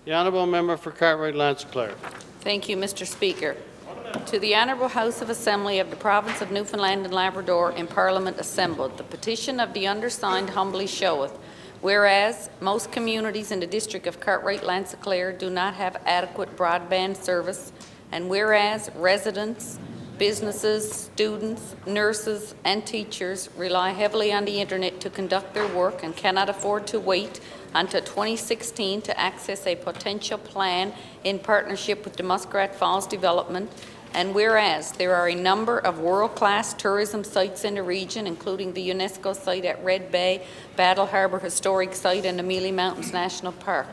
The Honourable Member for Cartwright-L'Anse, Clair. Thank you, Mr. Speaker. To the Honourable House of Assembly of the Province of Newfoundland and Labrador in Parliament assembled, the petition of the undersigned humbly showeth, whereas most communities in the district of Cartwright-L'Anse, Clair do not have adequate broadband service, and whereas residents, businesses, students, nurses and teachers rely heavily on the internet to conduct their work and cannot afford to wait until 2016 to access a potential plan in partnership with the Muskrat Falls Development, and whereas there are a number of world-class tourism sites in the region, including the UNESCO site at Red Bay, Battle Harbour Historic Site and the Mealy Mountains National Park.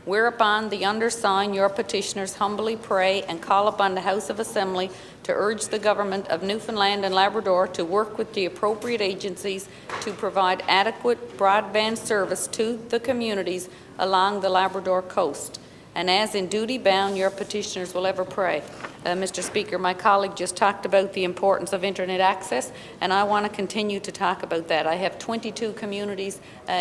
Whereupon the undersigned, your petitioners, humbly pray and call upon the House of Assembly to urge the Government of Newfoundland and Labrador to work with the appropriate agencies to provide adequate broadband service to the communities along the Labrador Coast. And as in duty bound, your petitioners will ever pray. Mr. Speaker, my colleague just talked about the importance of internet access, and I want to continue to talk about that. I have 22 communities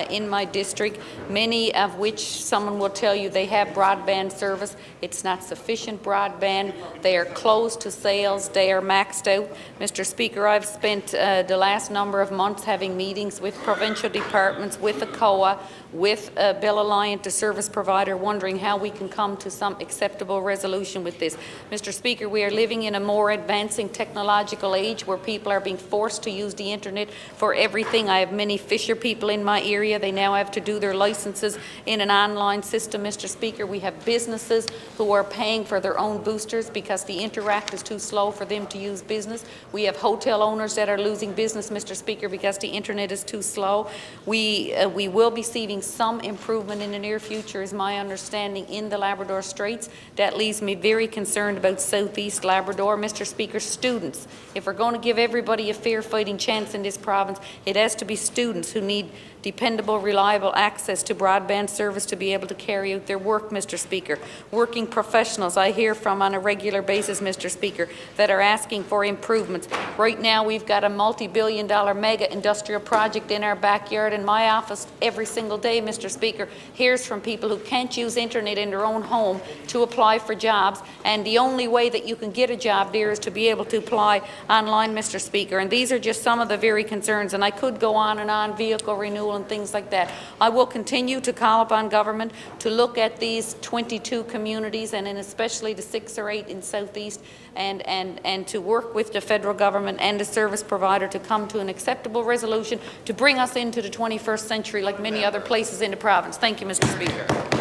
in my district, many of which someone will tell you they have broadband service. It's not sufficient broadband. They are closed to sales. They are maxed out. Mr. Speaker, I've spent the last number of months having meetings with provincial departments, with the COA, with Bell Alliant, the service provider, wondering how we can come to some acceptable resolution with this. Mr. Speaker, we are living in a more advancing technological age where people are being forced to use the internet for everything. I have many fisher people in my area. They now have to do their licenses in an online system, Mr. Speaker. We have businesses who are paying for their own boosters because the interact is too slow for them to use business. We have hotel owners that are losing business, Mr. Speaker, because the internet is too slow. We will be seeing some improvement in the near future, is my understanding, in the Labrador Straits. That leaves me very concerned about Southeast Labrador. Mr. Speaker, students. If we're going to give everybody a fair fighting chance in this province, it has to be students who need dependable, reliable access to broadband service to be able to carry out their work, Mr. Speaker. Working professionals I hear from on a regular basis, Mr. Speaker, that are asking for improvements. Right now we've got a multi-billion-dollar mega industrial project in our backyard. In my office every single day, Mr. Speaker, hears from people who can't use internet in their own home to apply for jobs, and the only way that you can get a job there is to be able to apply online, Mr. Speaker. And these are just some of the very concerns, and I could go on, vehicle renewal and things like that. I will continue to call upon government to look at these 22 communities, and in especially the 6 or 8 in Southeast, and to work with the federal government and the service provider to come to an acceptable resolution to bring us into the 21st century like many other places in the province. Thank you, Mr. Speaker.